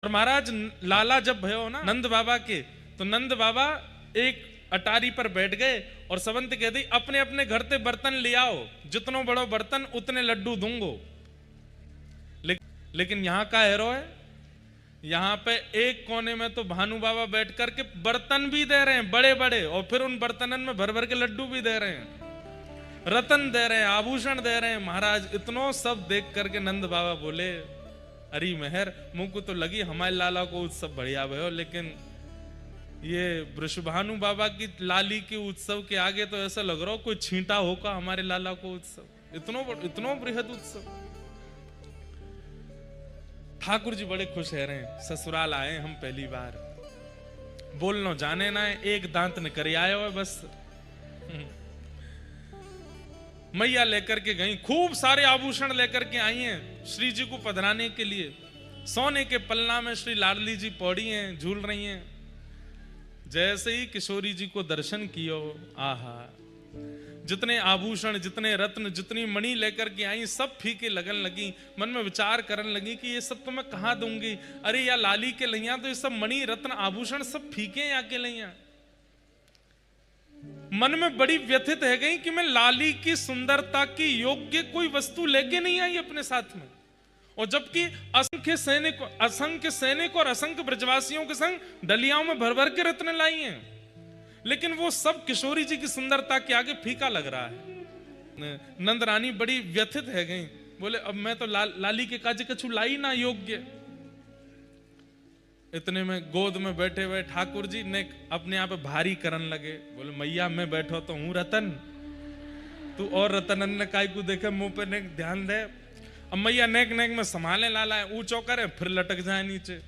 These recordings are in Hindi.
और महाराज लाला जब भयो ना नंद बाबा के, तो नंद बाबा एक अटारी पर बैठ गए और संवंत कह दी अपने अपने घर से बर्तन ले आओ, जितनो बड़ो बर्तन उतने लड्डू दूंगो। लेकिन यहाँ का हेरो है, यहाँ पे एक कोने में तो भानु बाबा बैठ करके बर्तन भी दे रहे हैं बड़े बड़े, और फिर उन बर्तनन में भर भर के लड्डू भी दे रहे हैं, रतन दे रहे हैं, आभूषण दे रहे हैं। महाराज इतनो सब देख करके नंद बाबा बोले अरे मेहर मुंह को तो लगी हमारे लाला को उत्सव बढ़िया भयो, लेकिन ये वृषभानु बाबा की लाली के उत्सव के आगे तो ऐसा लग रहा हो कोई छींटा होगा हमारे लाला को उत्सव, इतनो बृहद उत्सव। ठाकुर जी बड़े खुश है रहे, ससुराल आए हम पहली बार, बोलनो जाने ना एक दांत निकर आयो है बस। मैया लेकर के गई, खूब सारे आभूषण लेकर के आई हैं श्री जी को पधराने के लिए। सोने के पलना में श्री लाडली जी पौड़ी हैं, झूल रही हैं। जैसे ही किशोरी जी को दर्शन कियो, आहा, जितने आभूषण, जितने रत्न, जितनी मणि लेकर के आई सब फीके लगन लगी। मन में विचार करने लगी कि ये सब तो मैं कहाँ दूंगी, अरे या लाली के लैया तो ये सब मणि रत्न आभूषण सब फीके या के लैया। मन में बड़ी व्यथित है गई कि मैं लाली की सुंदरता की योग्य कोई वस्तु लेके नहीं आई अपने साथ में, और जबकि असंख्य सैनिक और असंख्य ब्रजवासियों के संग डलियाओं में भर भर के रत्न लाई हैं, लेकिन वो सब किशोरी जी की सुंदरता के आगे फीका लग रहा है। नंद रानी बड़ी व्यथित है गई, बोले अब मैं तो लाली के काज कछु लाई ना योग्य। इतने में गोद में बैठे हुए ठाकुर जी ने अपने आप भारी करन लगे, बोले मैया मैं बैठो तो हूं रतन, तू और रतन ने काय को देखे मुंह पे नेक ध्यान दे। अब मैया नेक नेक में संभाले लाला है, ऊंचो करे फिर लटक जाए नीचे।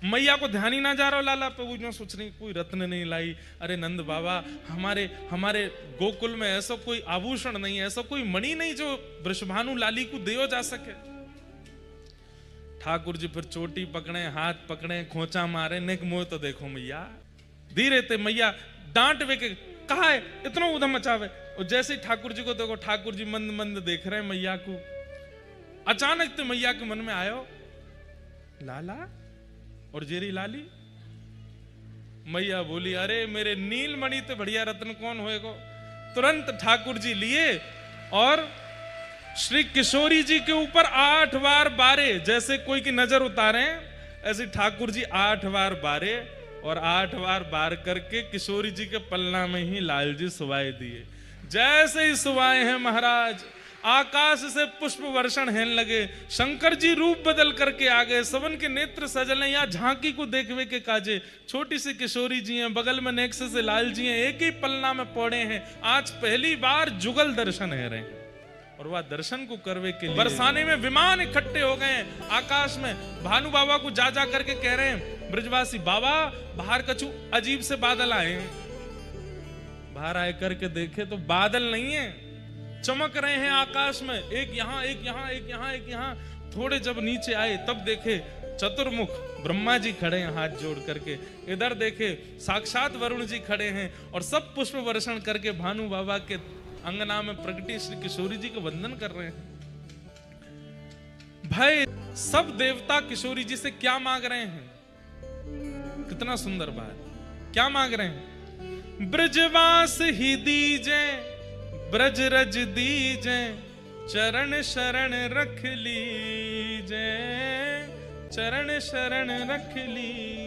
मैया को ध्यान ही ना जा रहा लाला पे, वो सोच रही कोई रत्न नहीं लाई। अरे नंद बाबा हमारे गोकुल में ऐसा कोई आभूषण नहीं है, ऐसा कोई मणि नहीं जो वृषभानु लाली को दियो जा सके। ठाकुर जी फिर चोटी पकड़े, हाथ पकड़े, खोचा मारे, नेक मोह तो देखो मैया। धीरे ते मैया डांट वे के कहा है इतना उधम मचावे। और जैसे ही ठाकुर जी को देखो, ठाकुर जी मंद मंद देख रहे हैं मैया को। अचानक तो मैया के मन में आयो लाला और जेरी लाली। मैया बोली अरे मेरे नीलमणि तो बढ़िया रत्न कौन होएगो। तुरंत ठाकुर जी लिए और श्री किशोरी जी के ऊपर 8 बार बारे, जैसे कोई की नजर उतारे ऐसे ठाकुर जी 8 बार बारे, और 8 बार बार करके किशोरी जी के पलना में ही लाल जी सुवाए दिए। जैसे ही सुवाए हैं महाराज, आकाश से पुष्प वर्षण हेन लगे। शंकर जी रूप बदल करके आ गए, सबन के नेत्र सजल हैं। यहाँ झांकी को देखवे के काजे छोटी सी किशोरी जी हैं, बगल में नेक्स से लाल जी हैं, एक ही पलना में पौड़े हैं। आज पहली बार जुगल दर्शन है रहे, और वह दर्शन को करवे के लिए बरसाने में विमान इकट्ठे हो गए आकाश में। भानु बाबा को जा जा करके कह रहे हैं ब्रजवासी, बाबा बाहर कछु अजीब से बादल आए हैं। बाहर आए करके देखे तो बादल नहीं है, चमक रहे हैं आकाश में, एक यहाँ एक यहाँ एक यहाँ एक यहाँ। थोड़े जब नीचे आए तब देखे चतुर्मुख ब्रह्मा जी खड़े हैं हाथ जोड़ करके। इधर देखे साक्षात वरुण जी खड़े हैं, और सब पुष्प वर्षण करके भानु बाबा के अंगना में प्रगटी श्री किशोरी जी को वंदन कर रहे हैं। भाई सब देवता किशोरी जी से क्या मांग रहे हैं, कितना सुंदर बात, क्या मांग रहे हैं। ब्रजवास ही दीजे, ब्रज रज दीजे, चरण शरण रख लीजे, चरण शरण रख लीजे।